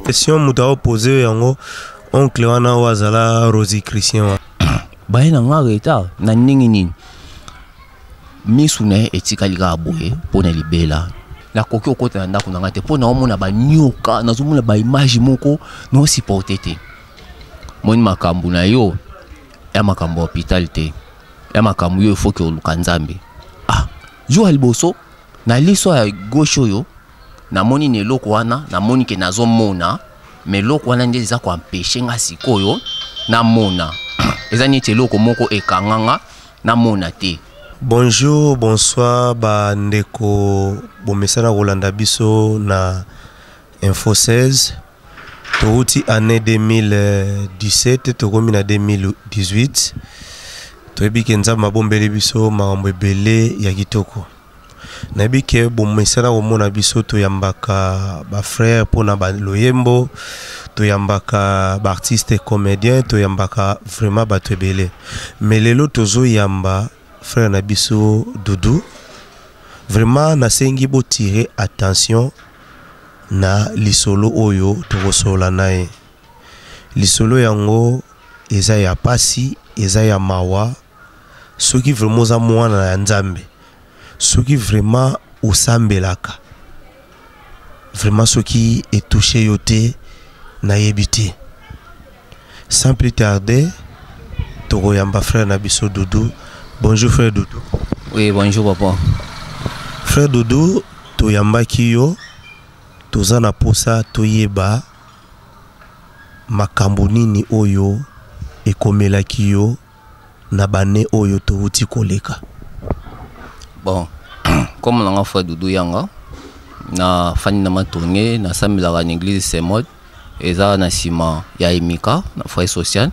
question muta opposé yango oncle wana wazala Rosie Christian baye na nga retard na ningi nini misu na etikali ka boye pona libela la koki okota na ndako na ngate pona omona ba nyoka nazomona ba image moko no supporter te moni makambu na yo ya makambu hôpital te ya makambu yo faut que oluka nzambe jo aliboso na liso ya gauche yo na moni ne loko wana na moni ke nazomona mais loko wana nde za ko empêcher nga sikoyo na mona eza ni loko moko ekanganga na mona te. Bonjour, bonsoir, Bandeko, bomesana Rolanda Biso na Info 16. Touti année 2017, tokomi na 2018. Toyebi kenza mabombele biso makambo ebele ya kitoko. Nayebi ke bomesana komona biso toyambaka ba frère pona ba loyembo, toyambaka ba artiste comédien, toyambaka vraiment ba ebele. Mais lelo tozo yamba frère Nabiso Doudou, vraiment nasengi bo tirer attention na lisolo oyo tokosola nae. Lisolo yango eza ya pasi, eza ya mawa, soki vraiment za mwana na nzambe, soki vraiment osambelaka, vraiment soki etouché yote na yebite. Sans plus tarder, tokoyamba frère Nabiso Doudou. Bonjour frère Doudou. Oui, bonjour papa. Frère Doudou, toyambaki yo, toza na posa toyeba makambo nini oyo ekomelaki yo na bane oyo touti koleka. Bon, comme on a frère Doudou Yanga, na fani na matourné, na samilaka na église Saint-Maud, eza na sima ya Emika, na frère social.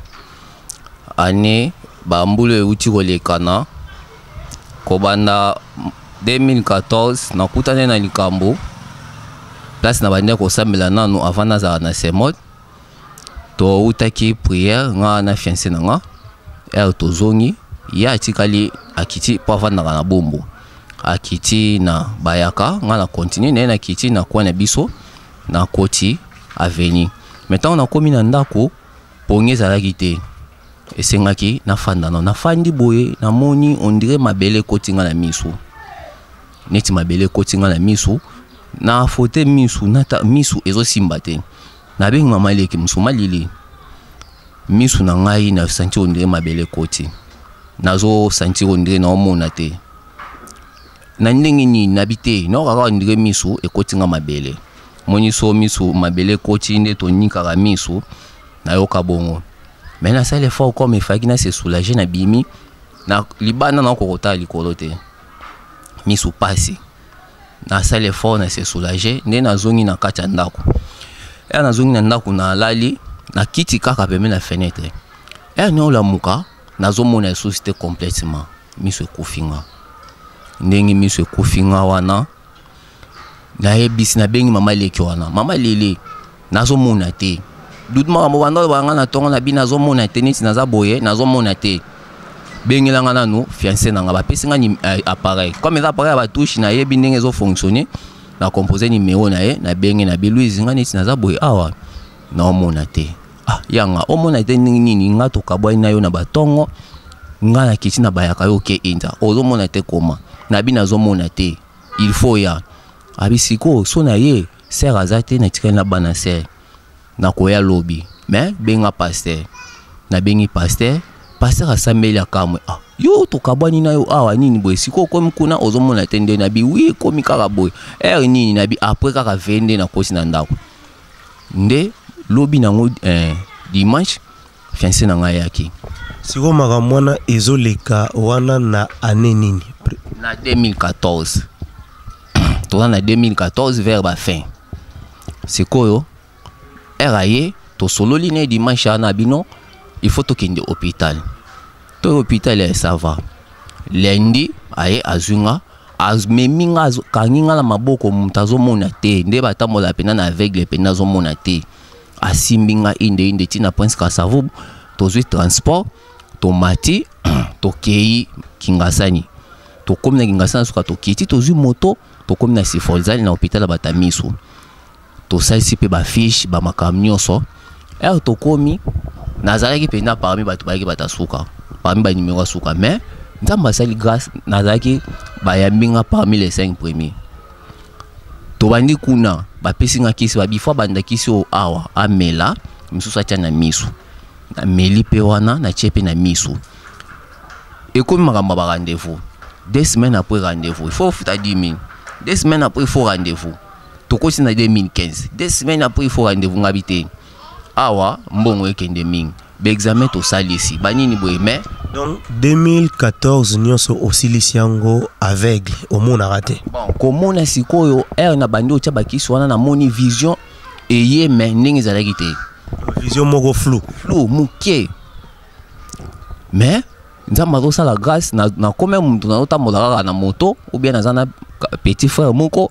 Année bambule uti kolekana kobanda 2014 na kutane na likambo place na Bandeko sambela nanu avant na na Saint-Maud to utaki prière nga na fiancé nga to zongi ya tikali akiti pa vanda na bombo akiti na bayaka nga na continue na kiti na kwa na biso na koti avenue maintenant na komi na ndako pongeza la kité esengaki na fanda na fandi boye na moni on dirait mabele kotinga na miso neti mabele kotinga na miso na fote miso nata miso ezo simbate na bengi mama leki musuma lili miso na ngai na santi on dirait mabele koti nazo santi on dirait na omona te na ndenge ni nabite no kaka on dirait miso ekotinga mabele moni so miso mabele koti nde to nika ka miso na yoka bongo. Maintenant ça les fois comme il fallait na se soulager na bimi na libana na kokota likolo te misu pasi na ça les fois na se soulager nde na zongi na kati ndako na zongi na ndako na lali na kiti kaka peme na fenêtre no la muka na zomona société complètement misu kufinga ndengi misu kufinga wana na ebisi na bengi mama leki wana mama lele na zomona te Doudou mo wanda banga na tonga na bina zo mona tennis na za boye na zo mona te bengela nga nanu fiancé na nga ba pesi nga ni appareil comme les appareils ba touche na yebi ndenge zo fonctionner na composer numéro na ye na benge na Louise nga neti na za boye awa na mona te yanga o mona te nini nga to kabwa na yo na batongo nga na kiti na bayaka yo ke inta o zo mona te koma na bina zo mona te il faut ya abisiko so na ye sert azate na tikana na bana sert na koya lobby mais benga pasteur na bengi pasteur asambeli akamwe yo to kabwani na yo awa nini boy siko komi kuna ozomona tende na bi wi komi kaka boy nini na bi après kaka vende na kosi na ndako nde lobby nango dimanche fiancé na ngai yaki siko makamwana ezoleka wana na année nini na 2014 to na 2014 vers ba fin sikoyo eraye to solo line dimanche na bino il faut to kende hôpital to hôpital ça va lundi aye azunga azmeminga kanginga na maboko mutazo mona te nde batamola pena na aveugle pena zo mona te asimbinga inde tina prince kasavo to zui transport to mati to kei kingasani to komina kingasani suka to kiti to zui moto to komina sifolzali na hôpital batamiso tosalisi pe ba fiche ba makambo nyonso tokomi nazalaki penda parmi bato bayaki batasuka parmi ba numéro suka mais nzambe asali grâce nazalaki bayambinga parmi les 5 premiers tobandi kuna bapesi nga kisi babifwa bandakisi o awa amela misusu atia na miso na meli pe wana na tie pe na miso ekomi makambo ba rendez-vous 2 semaines après rendez-vous il faut futa 10 000 2 semaines après il faut rendez-vous tokosi na 2015 2 semaines après il faut rendez-vous ngabite awa mbongo ekende mingi l'examen to salisi banini boye mais donc 2014 nyonso osilisi yango aveugle omona raté bon komona sikoyo na bandi otia bakisi wana na moni vision eye mais ndenge ezalaki te vision moko flou muke mais nzamba dosa la grâce na comme mutu na otambola na moto ou bien na petit frère moko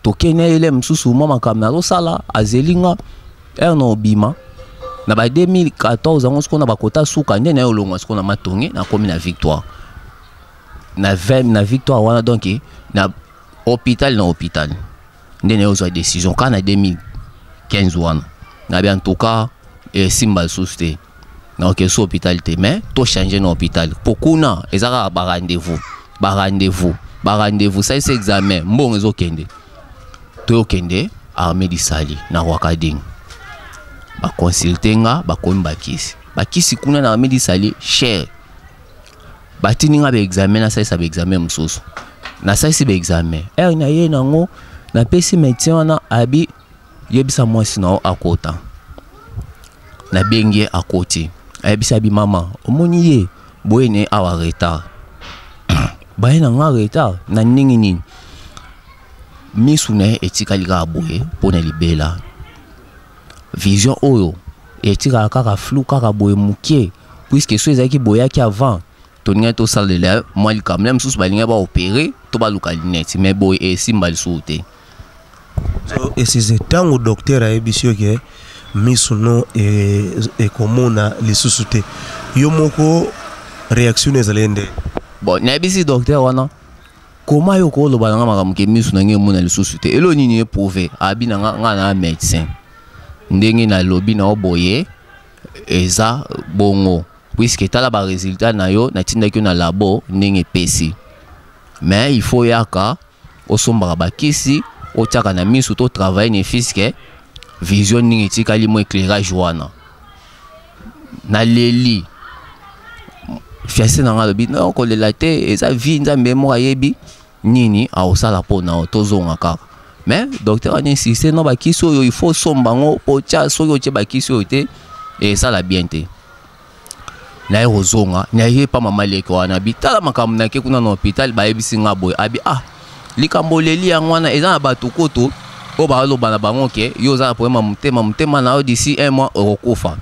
tokene ele msusu mama kam na dosala azelinga no bima na ba 2014 ango skona bakota suka nde na yolongwa skona matonge na komi na victoire na victoire wana donc na hôpital nde na yozwa décision kana 2015 wana na bien en tout cas simba souste na ok so hôpital te mais to changer na hôpital pokuna ezaka ba rendez-vous ça c'est examen mbongo ezokende to okende armée disali na wakading ba consultenga ba komi bakisi kuna na armée disali cher batininga ba examen na ça ba examen msusu na ça c'est ba examen na ye nango na pesi médecin wana abi yebisa mwasi na akota na bengie akoti ayebisa bi mama omoni ye boyene awa retard baye na nga retard na ningi nini misu na etikali ka boye pona libela vision oyo etika kaka flou kaka boye mukie puisque so ezaki boyaki avant toninga to salle de moi li quand même sous balinga ba opérer to ba luka lunette mais boy e simbali souté so et c'est tango docteur ayebisio ke misu no e komona li susute yo moko réaction ezalende bon na bisi docteur wana comment yo ko lo balanga makambo ke misu na ngemo na li susute elo nini éprouver abi na nga na médecin ndenge na lobby na oboye eza bongo puisque tala ba résultat na yo na tinda ki na labo ndenge pesi mais il faut yaka osomba bakisi otiaka na misu to travailler ne fiske vision ndenge tikali mo éclairage wana na leli fiancé na nga lobi na ko lela te eza vie nzambe mo ayebi nini a osala pona tozonga kaka mais docteur a insisté no bakisi oyo il faut sombango po tia soyo tie bakisi oyo te et ça la bien te na rozonga na ye pa mama leke wana bitala makambo na ke kuna na hôpital ba yebisi nga boy abi likambo leli yango wana eza na bato koto o ba loba na bango ke yo za problème mutema na d'ici 1 mois okokufa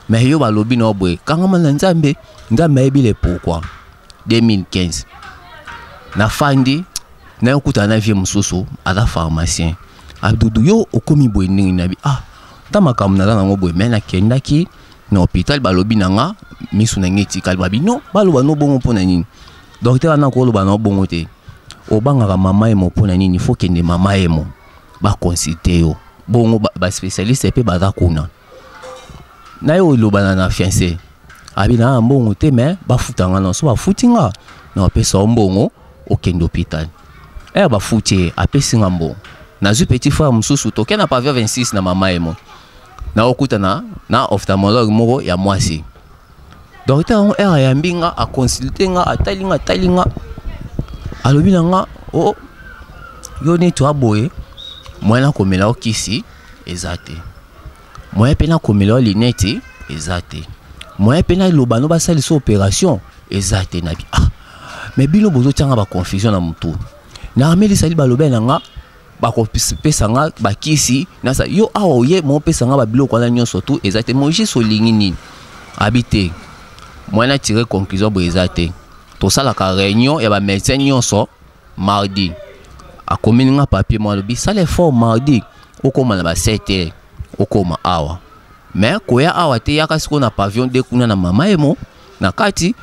mais yo ba lobi na boy kanga na nzambe yebi le pourquoi 2015 na fandi na yokuta na vie mususu ala pharmacien Doudou yo okomi boy ningi nabi ta makambo na nango boy mais na kendaki na hôpital balobi nanga misu na ngeti kalbabi non baloba no bongo pona nini docteur ana ko loba no bongo te obanga mama emo pona nini faut kende mama emo ba consulter yo bongo ba spécialiste pe ba kuna na yo loba na fiancé abi na mbongo te mais ba futanga na so ba futinga na pesa mbongo okende hôpital ba futie apesi ngambo na zu petit frère mususu to kena pa 26 na mama emo na okuta na ophtalmologue moko ya mwasi docteur on ya mbinga a consulter nga atalinga alobi nga yo ne to aboye mwana komela okisi ezate moyen pena komela linete ezate moyen pena loba no basali so opération ezate na bi mais bino bozo tanga ba confusion na mutu na ameli sali balobe nga bako pesa nga bakisi nasa yo awo ye mo pesa nga babiloko na nyonso tu ezate mo je solingi nini habité mwana tirer conclusion bo ezate to sala ka réunion ya ba médecin nyonso mardi a commune nga papier mo lobi sala fort mardi okoma na ba 7h okoma awa mais koya awa te yaka siko na pavillon de kuna na mama emo na kati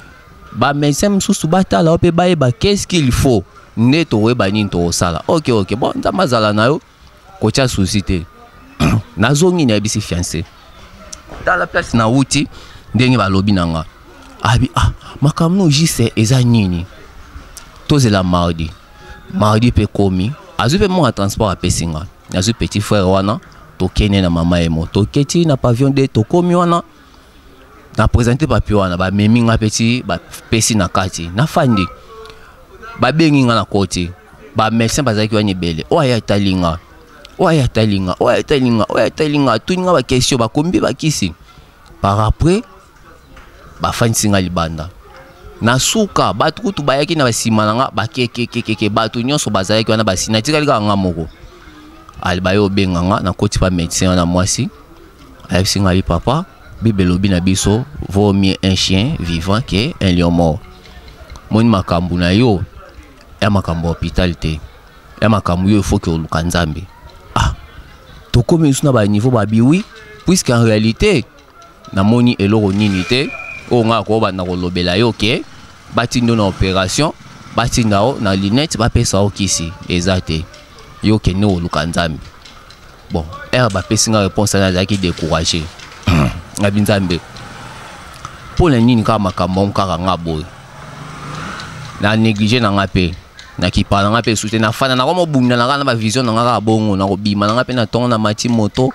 ba médecin msusu batala ope baye ba qu'est-ce qu'il faut neto we banini to sala ok bon nzamba zala na yo kocha souci te nazongi na yebisi fiancé dans la place na wuti ndenge balobi nanga abi makamno jise eza nini tozela mardi pe komi azu pe mo transport apesinga nazu petit frère wana tokene na mama emo toketi na pavillon de tokomi wana na présenter papier wana ba meminga petit ba pesi na kati na fandi ba benginga na côté ba médecin bazaki wani bele oya talinga tuninga ba question ba kombi ba kisi par après ba fansinga libanda na suka batu kutu bayaki na basimananga ba keke batu nyonso bazaki wana basina tikalika nga moko alibayo benganga na koti pa médecin na mwasi ayebsinga li papa bibelobi na biso vaut mieux un chien vivant que un lion mort moni makambu na yo ya makambu hôpital te ya makambu yo faut que oluka nzambe tokomi suna ba niveau ba biwi puisque en réalité na moni eloko nini te o nga ko ba na kolobela yo ke batindo na opération batindao na lunette ba pesa o kisi ezate yo ke no oluka nzambe bon ba pesinga réponse na zaki décourager na binzambe pour les nini kama makambo kaka ngabo na négliger na ngape na kipa na ngape soute na fana na komo bunda na kana ba vision na ngaka bongo na kobima na ngape na tonga na mati moto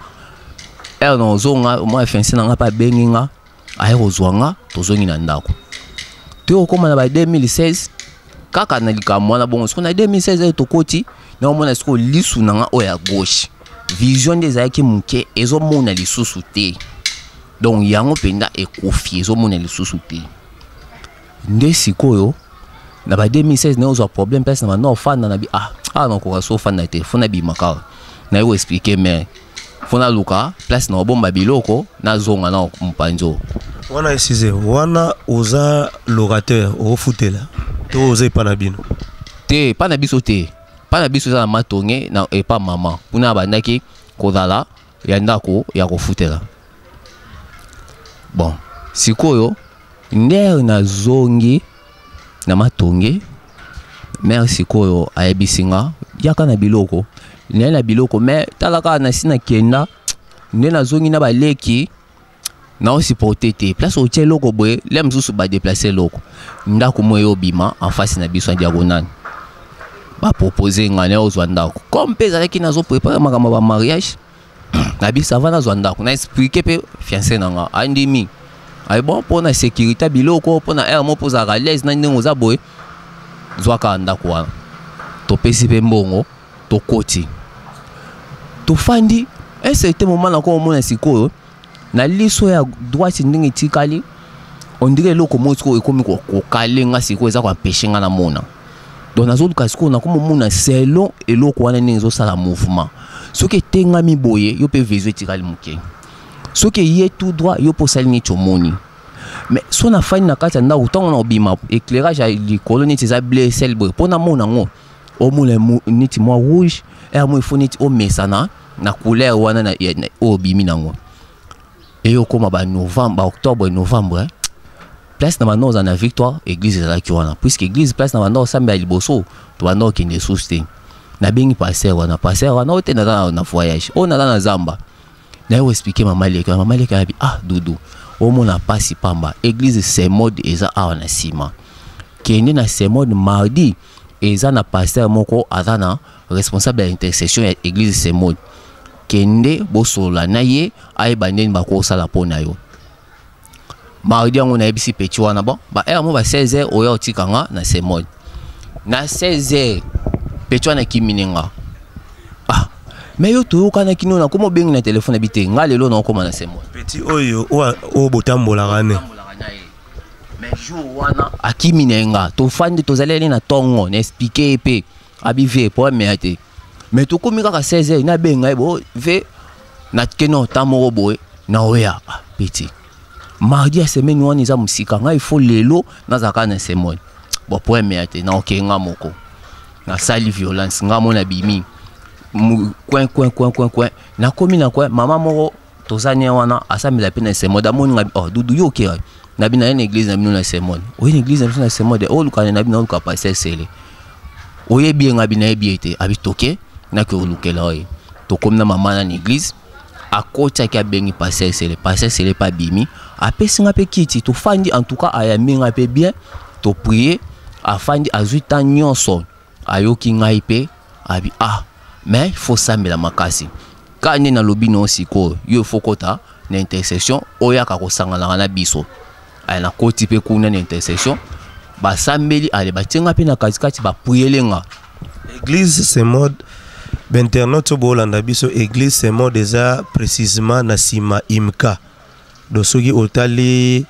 no zonga mo fensi na ngapa benginga aye kozwanga tozongi na ndako to koma na ba 2016 kaka na likamwa na bongo na 2016 tokoti na omona siko lisu na nga oya gauche vision des ayaki muke ezo mona lisusu te donc yango penda ekofi ezo mona lisusu te nde sikoyo na ba 2016 na ozo problème place na no fan na bi na ko so fan na te fona bi makao na yo expliquer mais fona luka place na bomba biloko na zonga na mpanzo wana esize wana oza locateur o futela to oza pana bino te pana biso te pana biso za na matonge na epa mama kuna bandaki kozala ya ndako ya kofutela bon sikoyo nder na zongi na matonge mère sikoyo ayebisinga yaka na biloko ne na biloko mais talaka na sina kenda ne na zongi na baleki na o supporter te place o tie loko boye lem zusu ba déplacer loko ndako moyo bima en face na biso diagonale ba proposer ngane o zwandako comme pesa leki na zo préparer makama ba mariage na bisa vana zwandako na expliquer pe fiancé nanga andimi ay bon pour na sécurité biloko pour na mo poza à l'aise na ndingo za boye zwaka ndako wana to pesi pe mbongo to koti to fandi un certain moment na ko mona sikoyo na liso ya droite ndingi tikali on dirait loko mosiko ekomi ko kalenga sikoyo za kwa peshinga na mona donc nazo lukasiko na ko mona selon eloko wana ndingi zo sala mouvement soki tenga mi boye yo pe visu tikali muke soki ye tout droit yo po salini chomoni mais so na fani na kata nda utango na obima éclairage à likolo niti za bleu célèbre pona mona ngo o mule niti moi rouge et moi il faut niti o mesana na couleur wana na o bimi nango et yo koma ba novembre octobre novembre place na manoza na victoire église za ki wana puisque église place na manoza samba liboso to bando kende souste na bengi passer wana o te na voyage o na zamba na yo expliquer mama leka abi Doudou o mona pasi pamba église c'est mode eza awana sima kende na c'est mode mardi eza na pasteur moko azana responsable de l'intercession ya église c'est mode kende bosola na ye ay bandeni bako sala pona yo mardi yango na ebisi petit wana bon ba mo ba 16h oya otikanga na c'est mode na 16h petit wana kiminenga mais yo to kana kino na komo bengi na téléphone habité nga lelo na koma na semo petit oyo o botambola gane mais jour wana akiminenga to fandi to zaleli na tongo na expliquer pe abive po meate mais to komi kaka 16h na benga bo ve na keno tamoro boy na oya petit mardi a semaine wana za musika nga il faut lelo na zaka na semo bo po meate na okenga moko na sali violence nga mona bimi coin na komi na coin mama moko tozania wana asamela pe na semo da moni nga Doudou yo ke na bina na église na bino na semo o une église na semo de o lukana na bina luka passer sele o ye bien nga bina ye biete abi toke na ke lukela o to komi na mama na église akota ki abengi passer c'est pas bimi apesi nga pe kiti to fandi en tout cas ayami nga pe bien to prier afandi azuita nyonso ayoki ngai pe abi mais il faut sambela makasi kani na lobino siko yo fokota na intercession oya ka kosangana na biso ay na koti pe kuna na intercession ba sambeli ale batenga pe na katikati ba prielenga église c'est mode Internaute bolanda biso église c'est mot déjà précisément na sima imka dosogi otali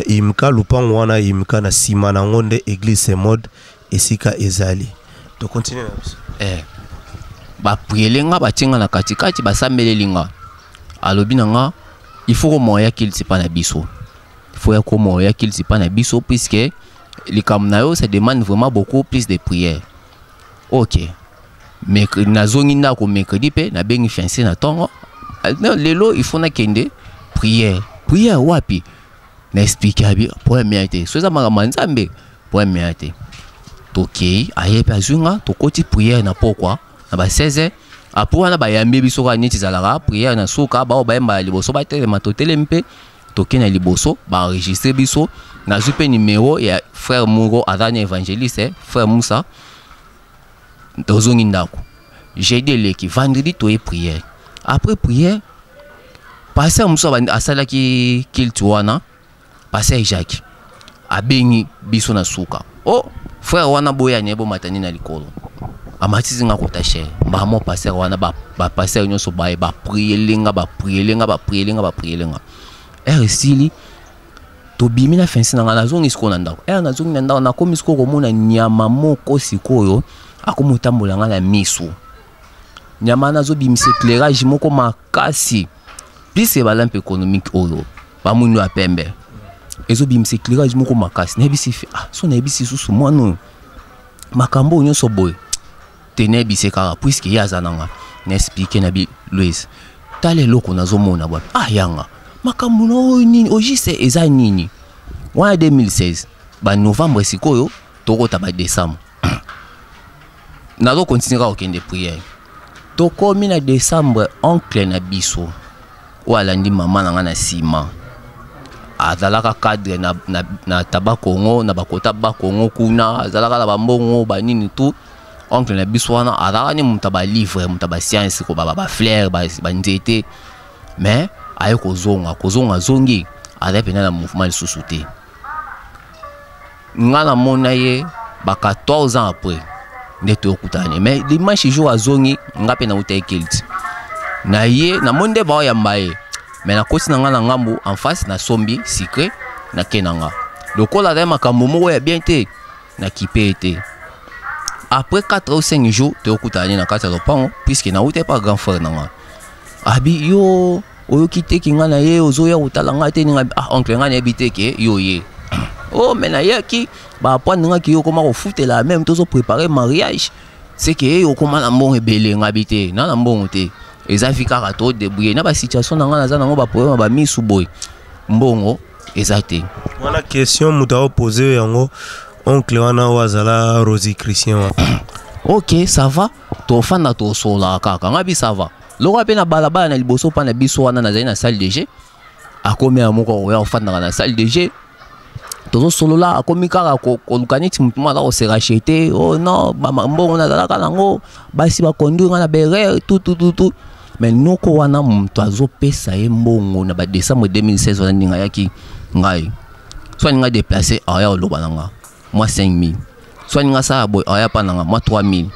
imka lupango wana imka na sima na ngonde église c'est mode esika ezali to continue na biso ba prielenga batinga na katikati basambelelinga alobi nanga il faut moya qu'il se pas na biso il faut que moya qu'il se pas na biso puisque les kamnayo ça demande vraiment beaucoup plus de prières. OK. Mais nazongi ndako mercredi pe na bengi fiancé na tongo lelo il faut na kende prière wapi na expliquer abi première té so za mama nzambe première té toki ayepe azunga tokoti prière na pourquoi na ba 16h après na ba yambe biso ka niti zalaka prière na suka ba bayemba liboso ba telema to telempe toki na liboso ba enregistrer biso na zupe numéro ya frère Mungo adane évangéliste frère Moussa j'ai dit les vendredi to et prière après prière passer Moussa asala ki kiltuana passer Jacques abengi biso na suka frère wana boya nyebo matani na likolo amatizi nga kotashe mbamo passer wana ba passer nyonso ba prielenga stili to bimina fensi na nazongi siko na ndako nazongi na ndako na komi siko komona nyama moko sikoyo akomutambola nga na Miso nyama nazo bimise éclairage moko makasi plus ba lampe économique oyo ba munu apembe ezo bimise éclairage moko makasi na bisi so na bisi susu mwana makambo nyonso boy tene bise kara puisque yazananga na expliquer na bi Louise tale loko nazo mona bwa yanga makambo no nini ojise eza nini wa 2016 ba novembre sikoyo tokota ba décembre nazo continuera au kende prière to komi na décembre oncle na biso wala ndi mama na ngana sima azalaka cadre na tabakongo na bakota bakongo kuna azalaka la bambongo banini tout oncle na biso wana azalaka ni mutaba livre mutaba science ko ba fleur ba nzete mais ayo kozonga zongi azapena na mouvement lisusu te ngana mona ye ba 14 ans après neto okutane mais dimanche jour azongi ngape na utekelti na ye na monde ba ya mbaye mais na koti na nga na ngambo en face na sombi secret na kenanga lokola da makambo moko ya bien te na kipete après 4 ou 5 jours te okutane na kati ya lopango puisque na ute pas grand frère nanga abi yo oyo kiteki nga na ye ozoya utalanga te ninga oncle nga na biteke yo ye mais na ye ki ba prendre nga ki yo koma ko futela même tozo préparer mariage c'est que yo koma na mbongo ebele ngabite na mbongo te ezafika ka to débrouiller na ba situation na nga na za nango ba problème ba misu boy mbongo ezate wana question muta poser yango oncle wana wazala Rosie Christian OK ça va to fanda to sola kaka ngabi ça va loko pe na balabala na liboso pa na biso wana na zali na salle de jeu akomi amoko ya fanda na salle de jeu tozo solola akomi kaka ko lukaniti mutuma la se racheter non mbongo na zalaka nango basi ba conduire na berre tout mais Noko wana mtu azopesa ye mbongo na ba décembre 2016 wana ninga yaki ngai soit ninga déplacer aya oloba nanga moi 5000 soit ninga sa boy aya pa nanga moi 3000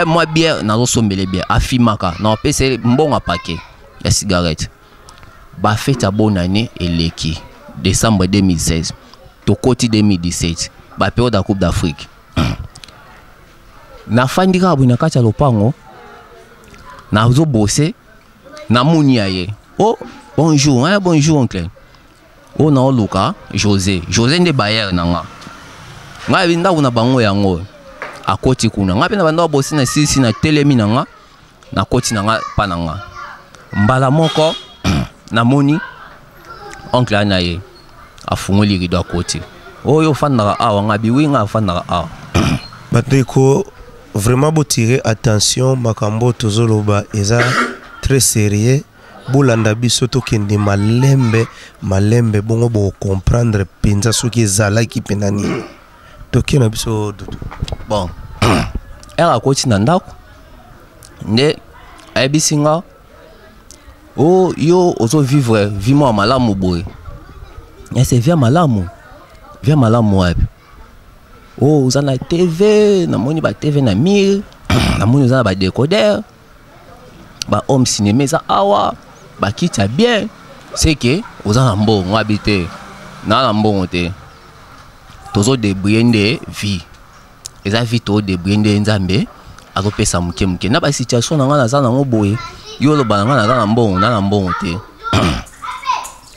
moi bière nazo sombele bière afimaka na pesa mbongo a paquet ya cigarette ba fête à bonne année eleki décembre 2016 to koti 2017 ba période de Coupe d'Afrique na fandika abuna kati ya lopango na zo bosser na muni aye bonjour bonjour oncle na oluka José nde bayer nanga nga binda kuna bango yango akoti kuna nga pena banda bosser na sisi na telemi nanga na koti nanga pa nanga mbala moko na moni oncle anaye afungoli rido akoti yo fandaka awa nga biwinga fandaka awa Bandeko vraiment beau tirer attention makambo tozoloba eza très sérieux. Bolanda biso to kende malembe bongo bo comprendre penza soki zala ki penani. To kena biso Doudou. Bon. Era koti na ndako. Nde abisinga. Oh yo ozo vivre vimo malamu boy. Ya c'est via malamu. Via malamu wapi. Oh uzana TV, na moni ba TV na mire, na moni uzana ba décodeur. Ba home cinéma za awa. Ba kita bien, c'est que uzana mbongo habité. Na mbongo te. Tozo débrouiller vie. Eza vie to débrouiller nzambe. Azo pesa muke na ba situation na ngana za na ngoboye. Yo lo bana ngana na mbongo te.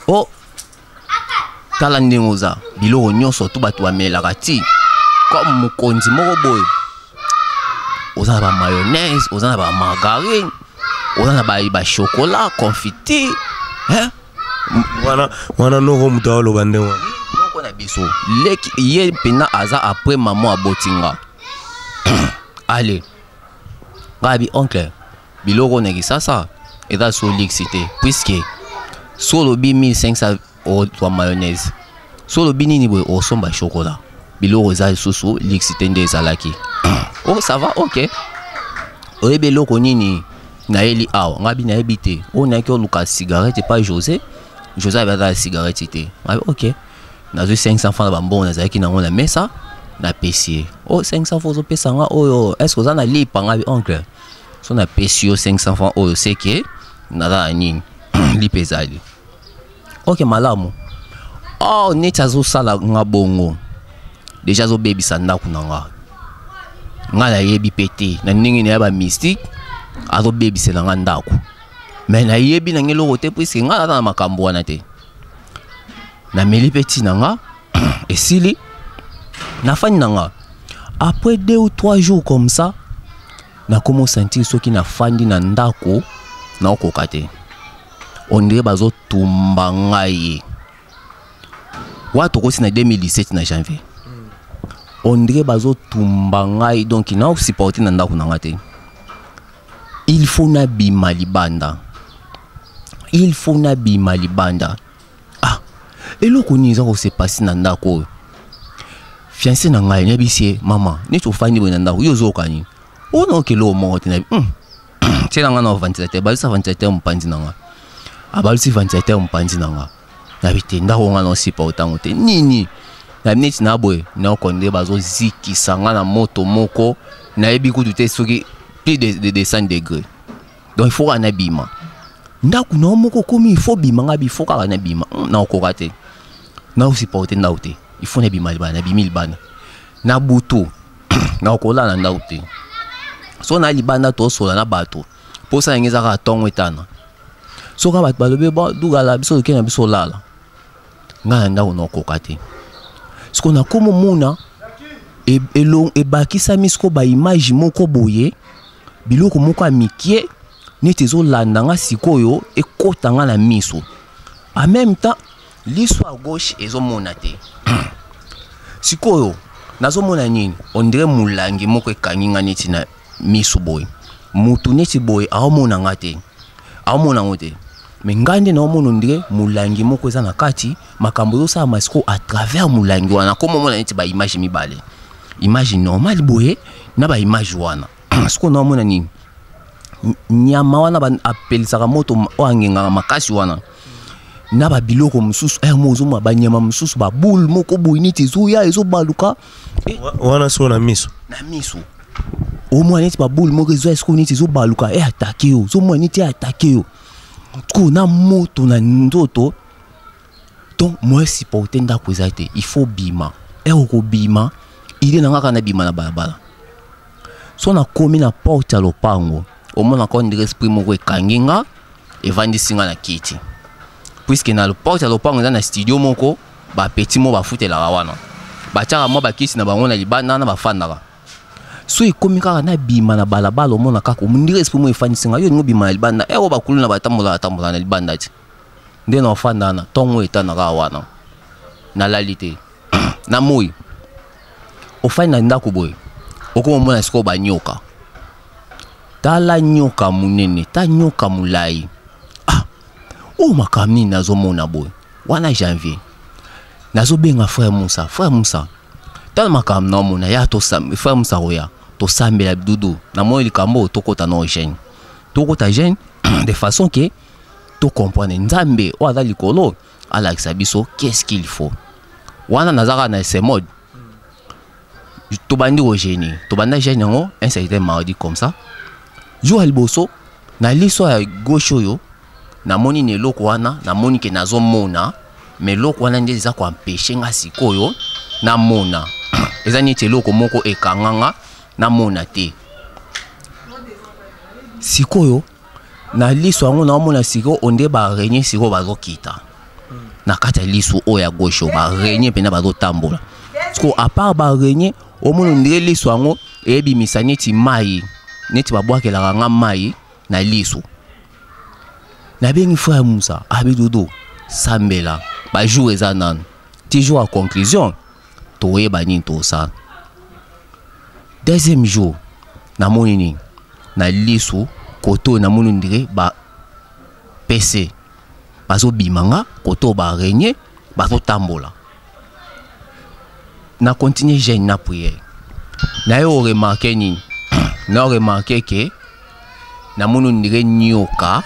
Oh tala ndingoza biloko nyonso to bato bamelaka ti comme mukonzi moko boye. Oza na ba mayonnaise, oza na ba margarine, oza na ba chocolat, confiti. Hein? Wana Noko muta lo bande wana. Noko na biso. Leki ye pena aza après maman abotinga. Allez. Gabi oncle. Biloko negi sasa. Eza so lixité puisque solo bi 1500 € to mayonnaise. Solo bi nini boy o somba chocolat. Biloko za susu lixité nde ezalaki. Oh ça va OK. Oyebe loko nini na eli awa ngabi na ebité. O na ki oluka cigarette pas José. José avait la cigarette té. OK. Na zo 500 francs ba mbongo na zaki na ngona mesa na pesier. Oh 500 francs zo pesa nga oyo est-ce que za na lipa ngabi oncle. So na pesio 500 francs oyo c'est que na da nini lipezali. OK malamu. Oh neta zo sala nga bongo. Déjà zo baby sanda kunanga. Nga na yebi pété na ningi na ba mystique azo baby sela nga ndako. Mais na yebi na ngelo rote puisque nga na makambo wana te. Na meli petit nanga esili na fani nanga. Après 2 ou 3 jours comme ça, na komo sentir soki na fandi na ndako na okokate. On dirait bazo tumba ngai. Watu kosi na 2017 na janvier. On dirait bazo tumba ngai donc na supporter na ndako na ngate. Il faut na bima libanda. Il faut na bima libanda. Ah, eloko ni za ko se passer na ndako. Fiancé na ngai na bisie mama, ni to fandi bo na ndako yo zo kani. O no ke lo mo na. Tela nga na ventilateur, ba sa ventilateur mpanzi na nga. Abalisi ventilateur mpanzi na nga. Na bite ndako nga no supporter ngote. Nini? Na minute na boy na konde bazo ziki sanga na moto moko na ebi kutu te soki plus de 100 degrés. Donc il faut na bima. Ndaku na moko komi il faut bima nga bi faut ka na bima. Na okokate. Na supporter na uté. Il faut na bima libana, na bimi libana. Na butu. Na okola na ndauté. So na libana to sola na bato. Posa ngeza ka tongo etana. So ka bato balobe ba dugala biso ke na biso lala. Nga ndako na okokate. Ce qu'on a comme mona et bakisa misko ba image moko boye biloko moko amikie neti zo landanga sikoyo e kotanga na miso. En même temps liso à gauche ezo mona te. Sikoyo nazo mona nini on dirait mulangi moko ekanginga neti na miso boy. Mutu neti boy aomona ngate. Aomona ngote. Mais ngande na omono ndire mulangi moko eza na kati makambo yo sa masiko à travers mulangi wana comme mona neti ba image mibale. Image normale boye na ba image wana. Siko na omona nini nyama wana ba apelisaka moto oangenga makasi wana. Na ba biloko mususu mozo ma ba nyama mususu ba boule moko boye neti zo ya ezo baluka wana so na miso. Na miso. O mwana neti ba boule moko zo esiko neti zo baluka attaquer yo. Zo mwana neti attaquer yo. Na moto na ndoto. Donc moi supporter ndako ezate il faut bima. Eko bima il est na ngaka na bima na balabala. So na komi na porte ya lopango omona ko ndire esprit moko ekanginga evandisinga na kiti. Puisque na porte ya lopango na studio moko ba petit mo ba futela wana. Ba tchaka mo ba kiti na bango na libana na ba fandaka. So ikomi kaka na bima na balabala omona kaka ndire esprit mo efandisinga yo ngo bima na libanda eko bakulu na batambola na libanda ti. Nde na fanda na tongo etana ka wana. Na lalite. Na moi. O fai na ndako boy. Oko mona siko ba nyoka. tala nyoka munene ta nyoka mulai o makamni nazomona boy wana janvier nazobenga frère Moussa tala makam na mona ya to frère Moussa roya to sambela Doudou na moi likambo tokota no jeune tokota jeune de façon que to comprendre nzambe o aza likolo ala biso qu'est-ce qu'il faut wana nazaka na ce mode to bandi au génie to banda jeune ngo un certain mardi comme ça jour alboso na liso ya gauche yo na moni ne loko wana na moni ke nazomona mais loko wana nde za ko empêcher nga sikoyo na mona eza niti loko moko ekanganga na mona te sikoyo na liso yango na mona siko onde ba renye siko bazokita na kata liso o ya gauche ba renye pena bazotambola siko à part ba renye o mona ndire liso yango ebimisa neti mai neti babwakelaka nga mai na liso na bengi frère Moussa abi Doudou sambela ba jour eza nanu ti jour à conclusion toyeba nini tosala deuxième jour na moni nini na liso koto na moni ndire ba PC bazobimanga koto ba renye bazotambola na continuer jeune na prière na yo remarqué nini na remarqué que na moni ndire nyoka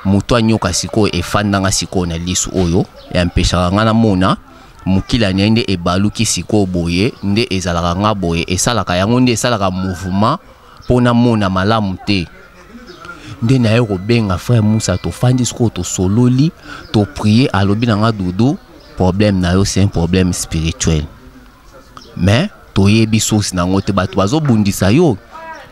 muto nyoka siko efandanga siko na lisu oyo ya mpeshaka nga na mona mukila nende ebaluki siko boye nde ezalaka nga boye esalaka yango nde esalaka mouvement pona mona malamu te nde na yo kobenga frère Moussa to fandi siko to sololi to prier alobi na nga Doudou problème na yo c'est un problème spirituel mais to yebi source na ngote bato bazobundisa yo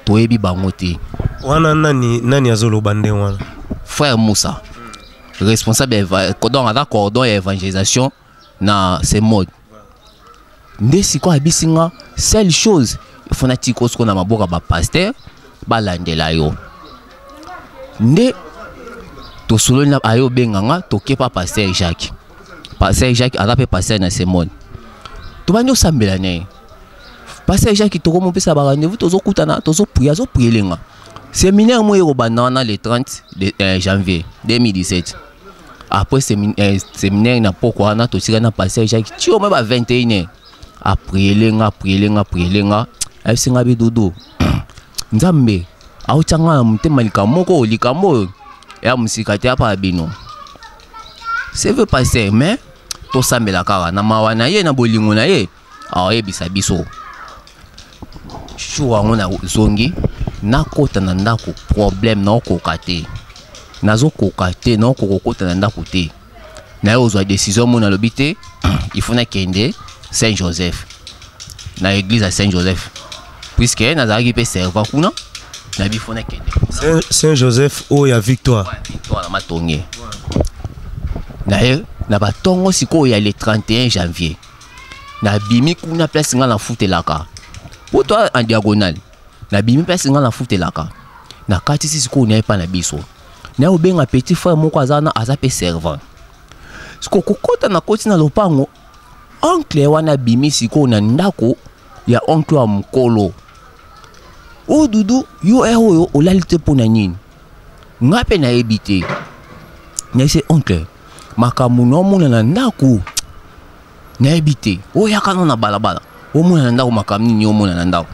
to yebi bango te wana nani azoloba nde wana frère Moussa responsable cordon à cordon et évangélisation na ces modes nde siko abisinga seule chose fanatique osko na maboka ba pasteur balandela yo nde to solo na ayo benganga to kepa pasteur Jacques arape pasteur na ces modes to banyo sambela ne pasteur Jacques to ko mpesa ba rendez-vous to zo kutana to zo prier lenga séminaire moi au banana le 30 janvier 2017 après séminaire na pourquoi na to tika na pasteur Jacques ti au même 21h a prier lenga singa bi Doudou nzambe au tanga mutema likamoko likambo ya musika te apa bino c'est veut passer mais to sambela kaka na mawana ye na bolingo na ye ayebisa biso chou na zongi na kota na ndako problème na okoka te nazo koka te na okokota na ndako te na yo ozwa décision mona lobi te il faut na kende Saint-Joseph na église à Saint-Joseph puisque nazalaki pe serva kuna na bi faut na kende Saint-Joseph o ya victoire na matonge na ye na batongo siko ya le 31 janvier na bimi kuna place nga na futelaka pour toi en diagonale na bimi place nga na futelaka na kati siko na epa na biso na obenga petit frère moko azana azape servant siko kokota na koti na lopango oncle wana bimi siko na ndako ya oncle wa mkolo o Doudou yo oyo olalite pona nini ngape na ebite na se oncle makamu no mona na ndako na ebite o yakana na balabala o mona na ndako makamni ni o mona na ndako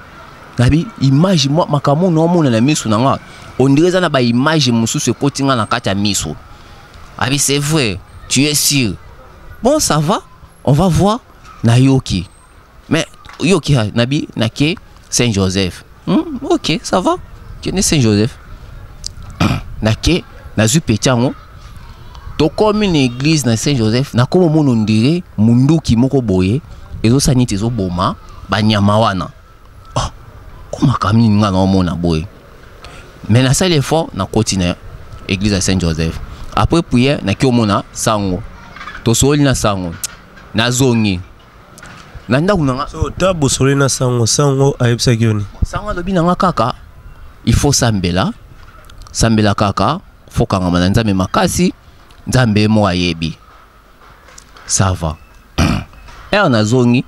nabi image moi makamu no mona na miso na nga on dirait na ba image mususu kotinga na kata miso abi c'est vrai tu es sûr bon ça va on va voir na yoki mais yoki nabi nake Saint-Joseph ok ça va tu es Saint-Joseph nake na zu petango to comme une église na Saint-Joseph na comme mon on dirait munduki moko boye ezo saniti zo boma banyama wana comment kamini nga na mona boye mais na salle fort na continue église à Saint-Joseph après prière na ki omona sango to soli na sango na zongi na ndaku nga so tabo soli na sango ayebisa kioni sango lobi nga kaka il faut sambela kaka faut kanga na nzambe makasi nzambe mo ayebi ça va na zongi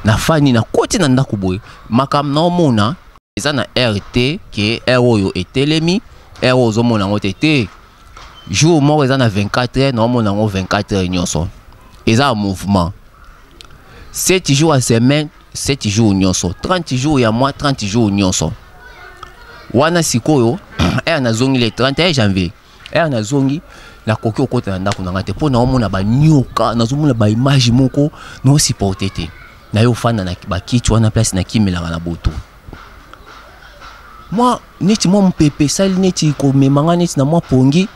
na fani na koti na ndaku boye makam na omona eza na RT qui est oyo etelemi ozo mona ngo tete jour moko eza na 24 heures na mona ngo 24 heures nyonso eza mouvement 7 jours à semaine 7 jours nyonso 30 jours ya mois 30 jours nyonso wana sikoyo na zongi le 31 janvier na zongi na koki okota na ndako nanga te po na omona ba nyoka na zomona ba image moko no supporter te na yo fana na ba kitu wana place na kimela na boto moi neti moi mpepe sali neti ko memanga neti na moi pongi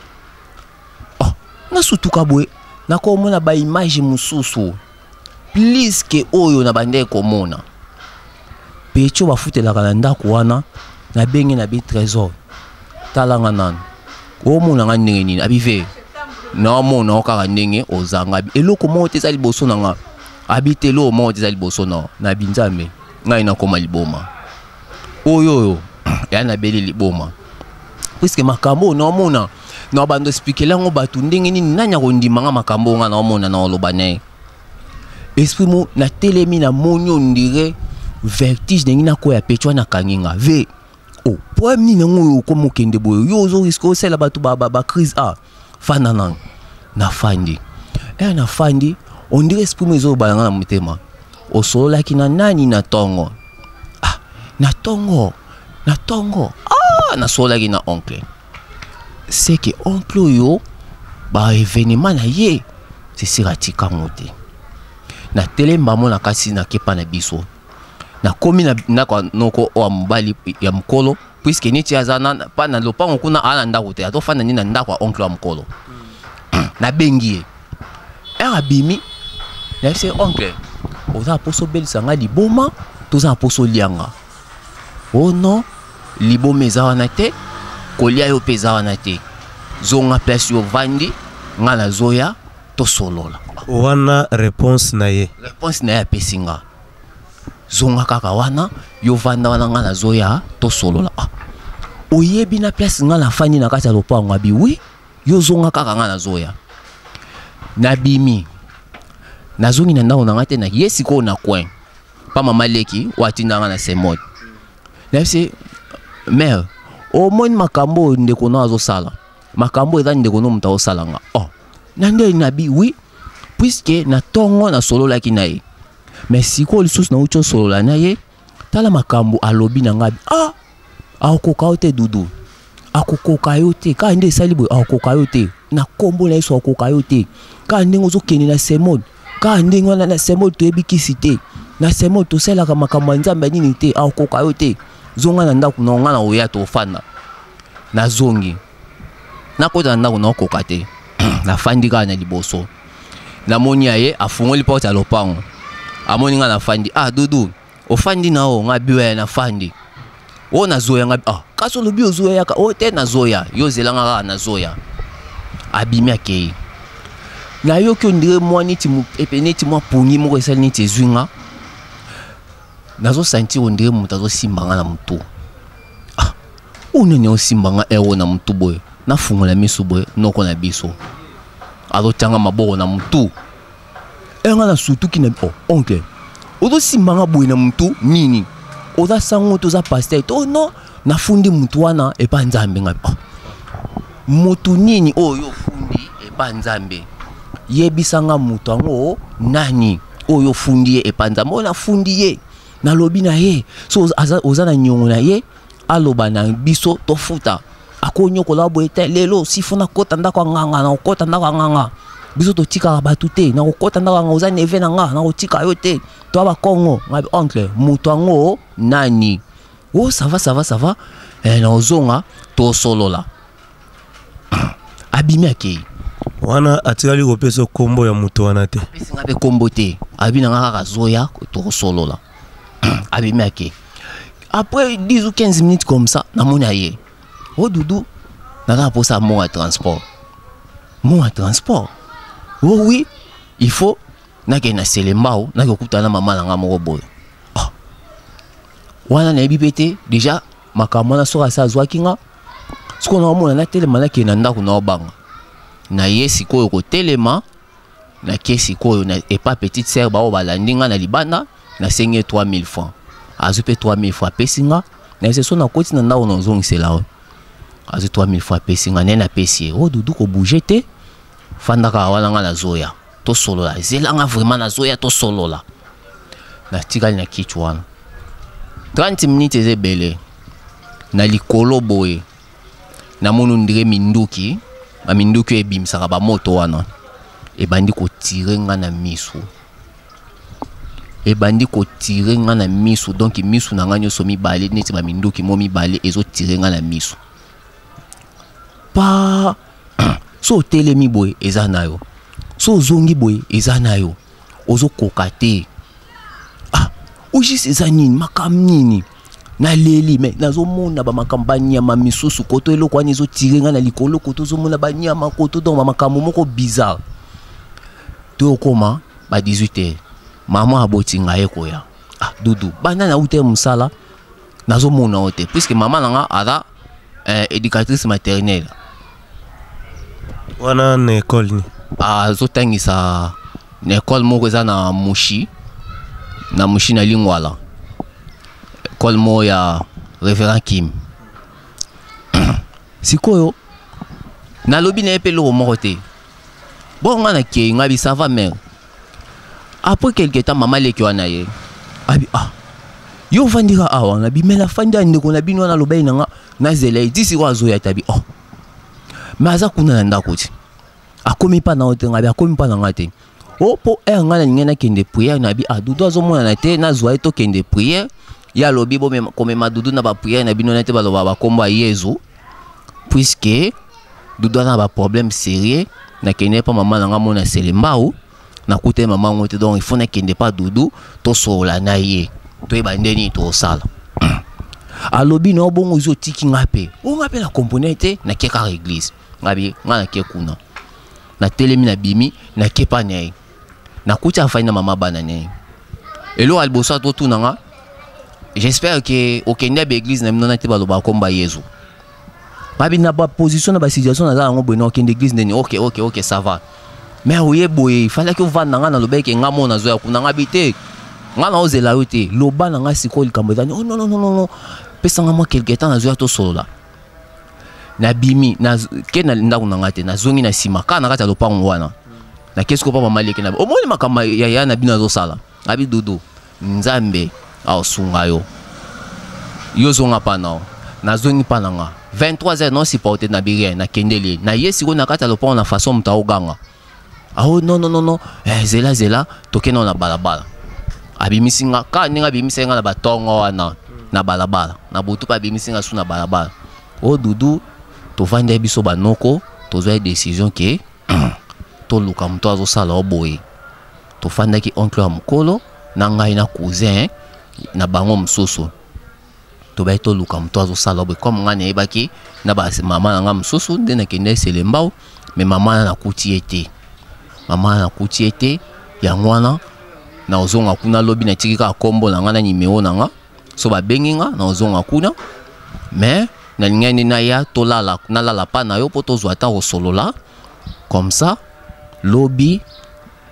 na sutuka boy na ko mona ba image mususu please ke oyo na Bandeko mona pecho bafutela kana ndako wana na bengi na bi trésor talanga nan o mona nga ndenge nini abive na mona okaka ndenge ozanga eloko mo te sali boso nanga abitelo mo te sali boso na binzambe ngai na koma liboma oyo ya na beli liboma puisque makambo na mona na bando expliquer ngo batu ndenge nini nanya ko ndimanga makambo nga na mona na olobane esprit mo na telemi na monyo ndire vertige ndenge na ko ya pecho na kanginga ve poème ni nango ko mokende boyo yo zo risque sela batu ba crise fana na fandi na fandi on dirait esprit mo zo balanga na mutema o solo ki na nani na tongo na tongo na solo ki na oncle c'est que oncle yo ba événement na ye c'est siratika ngote na telemba mona kasi na kepa na biso na komi na kwa noko o mobali ya mkolo puisque niti azana pa na lopango kuna ana ndako te atofana ni na ndako oncle wa mkolo na bengie abimi na se oncle oza poso belisa nga liboma toza poso lianga oh non liboma ezawana te kolia yo peza wana te zonga place yo vandi nga na zoya to solola wana réponse na ye pesinga zonga kaka wana yo vanda wana nga na zoya to solola oyebi na place nga na fani na kati ya lopango abi oui yo zonga kaka nga na zoya na bimi na zongi na ndako na te na yesi ko na coin pa mama leki watinda nga na semot na se mère o moni makambo ndeko na azo sala makambo eza ndeko no muta osala nga na nde na bi oui puisque na tongo na solola ki na ye mais siko lisusu na ucho solola na ye tala makambo alobi na ngabi akokoka yo te Doudou akokoka yo te ka nde esali boye akokoka yo te na kombo na yeso akokoka yo te ka ndenge ozokende na semode ka ndenge wana na semode toyebikisi te na semode tosalaka makambo ya nzambe nini te akokoka yo te zonga na ndako na nga na oya tofanda na zongi na kota na ndako na okoka te na fandi kaka na liboso na moni aye afungoli porte ya lopango amoni nga na fandi Doudou ofandi na o nga biwa na fandi o na zoya nga kaso lobi ozoya yaka o te na zoya yo zelanga kaka na zoya abimi akei na yo ki ondire mwa neti neti mwa pongi moko esali neti ezwinga nazo sentir ondire moto azosimbanga na mutu unene osimbanga ero na mutu boye nafungola miso boye noko na biso azotanga maboko na mutu nga na sutuki na oncle ozosimbanga boye na mutu nini oza sango toza pasteur non nafundi mutu wana epa nzambe nga mutu nini oyo fundi epa nzambe yebisanga mutu ango nani oyo fundi ye epa nzambe na fundi ye na lobi na ye so oza na nyongo na ye aloba na biso tofuta akonyokola boye te lelo sifuna kota ndako nganga na kota ndako nganga biso totika batu te na kota ndako nganga oza Neuve na nga na kotika yo te to ba Kongo ngabi oncle mutu ango nani ça va na ozonga to solola abimi akei wana atikali kopesa kombo ya mutu wana te pesinga pe kombo te abina nga kaka zoya to solola abimi akei après 10 ou 15 minutes comme ça na moni aye Doudou na pour ça mon transport oui il faut na ke na selembao na ke kutana mama na nga moko boyo wana na bipete déjà makambo na soka sa zwa kinga siko na mona na telema na ke na ndako na obanga na yesi koyo ko telema na kesi koyo na epa petite sœur ba obalandinga na libanda na sengi 3000 francs azupe 3000 francs pesinga na c'est son na koti na ndao na zong c'est là azo 3000 fois pesi nga nena pesi oh Doudou ko bouger te fandaka wana nga na zoya to solo la zela nga vraiment na zoya to solo la na tikali na kichwana 30 minutes ezebele na likolo boye na monu ndire minduki ba minduki ebimisaka ba moto wana ebandi ko tirer nga na miso ebandi ko tirer nga na miso donc miso na nga nyoso mibale neti ba minduki mo mibale ezo tirer nga na miso pa so telemi boye eza nayo so zongi boye eza nayo ozo kokate ojisi eza nini makam nini na leli me nazo mona ba makambanya ma misusu koto eloko ani zo tirer nga na likolo koto zo mona ba nyama koto donc ba makambo moko bizarre to koma ba 18h maman aboti ngaye koya Doudou bana na ute musala nazo mona ote puisque maman nanga ara éducatrice maternelle wana na école ni zo tangisa na école moko za na mushi na lingwala école mo ya révérend Kim sikoyo na lobi na epelo moko te bon nga na ke ngabi ça va mère après quelque temps maman leki wana ye abi yo vandira awa ngabi mela fanda ndeko na bino na lobai na nga na zela disi wa zo ya tabi mais aza kuna na ndako ti akomi pa na ote ngabi akomi pa na ngate po nga na ngena kende prière na bi Doudou azomona na te na zwa to kende prière ya lobi bo komema Doudou na ba prière na bino na te baloba ba komba Yesu puisque Doudou na ba problème sérieux na kende pa maman nga mona selembao na kute maman ngote donc il faut na kende pa Doudou to sola na ye to e bandeni to sala alobi no bongo zo tiki ngape ngape na componente na keka église ngabi nga na ke kuna na telemi na bimi na kepa ne na kuta fa na mama banane elo albosa to tunanga j'espère que okende ba église na minona te baloba komba Yesu babi na ba position na ba situation na za ngo bwena okende église ndeni OK ça va mais oye boye il fallait que vanda nga na lobeke nga mona zo ya kuna nga bite nga na ozela yote loba na nga sikoli kambezani oh non pesa nga mo quelque temps na zo ya to solo la na bimi na ke na ndako na ngate na zongi na sima kana kata lopango wana na qu'est-ce que papa maleki na omoni makama ya na bino zo sala abi Doudou nzambe aosunga yo zonga pana na zongi pana nga 23h non supporter na birien na kendele na yesi ko na kata lopango na façon mta oganga non zela tokena na balabala abi misinga ka ninga bi misinga na batongo wana na balabala na butu pa bi misinga su na balabala Doudou to vande biso ba Noko to zwa décision ke to luka mto azo sala oboye to fanda ki oncle amukolo na ngai na cousin na bango msusu to ba to luka mto azo sala oboye comme ngane ebaki na ba mama na nga msusu nde na kende selembao mais mama na kuti ete ya ngwana na ozonga kuna lobi na tikika kombo na nga na nimero na nga so ba bengi nga na ozonga kuna mais na lingani na ya to lala na lala pa na yo poto zwa ta osolola comme ça lobi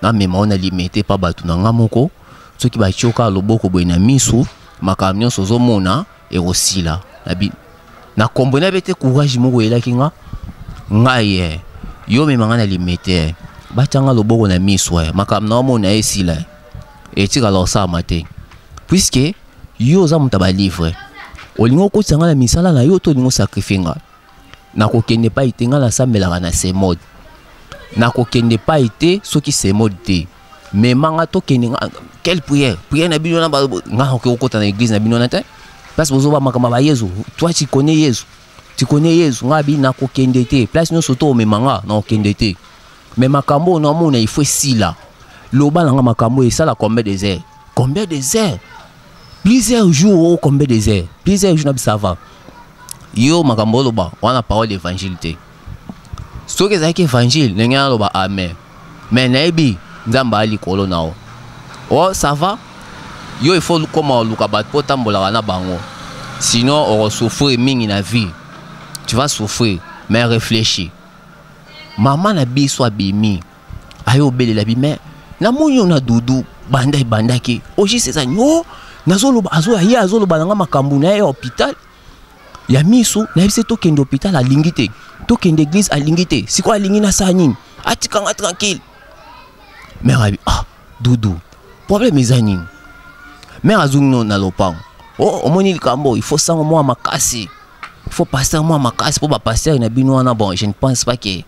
na mema on a limité pa batu na nga moko soki ba choka loboko boy na misu makamnyo sozo mona e osila na kombo na bete courage moko elaki nga ye yo mema nga na limité ba tanga loboko na misu makamna mona esila et tika lo sa mate puisque yo za mutaba livre olingo ko tsanga la misala na yo to lingo sacrifice na ko kende pa itenga la sambela na se mode na ko kende pa ite soki se mode te mais manga to kende quelle prière na bino na ba nga ko kota na église na bino na te parce que bozo ba makama ba Yesu toi tu connais Yesu nga bi na ko kende te place no soto me manga na ko kende te mais makambo na mona il faut sila loba na makambo et ça la combien des heures plusieurs jours combien des heures plusieurs jours na bisava yo makambo loba wana parole d'évangile te so que ça qui évangile nenga loba amen mais naibi nzamba ali kolo nao ça va yo il faut comment luka bat potambola na bango sinon on va souffrir mingi na vie tu vas souffrir mais réfléchis maman na biso abimi ayo bele la bi mais na monyo na Doudou bandaki oji c'est ça no nazoloba azoloba nanga makambo na ye hôpital ya miso na yebise tokende hôpital alingi te tokende église alingi te siko alingi na saa nini atikanga tranquille mère abi Doudou problème eza nini mère azungi na lopango omoni likambo il faut sango moi makasi il faut passer moi makasi pour ba passer na bino wana bon je ne pense pas que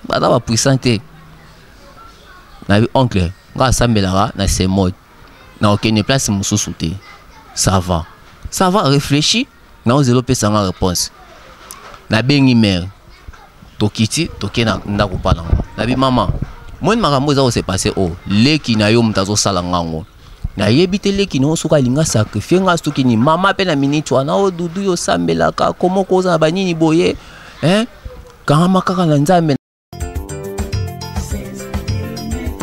bada ba puissante na bi oncle nga sambelaka na ces modes na okene place mususu te ça va réfléchir na ozelo pesa nga réponse na bengi mère tokiti tokena ndako pa nango na bi mama moi makambo eza se passer leki na yo mutazo sala ngango na yebite leki no soka linga sacrifier nga stoki ni mama pe na minute wana Doudou yo sambelaka komo koza na banini boye kanga makaka na nzambe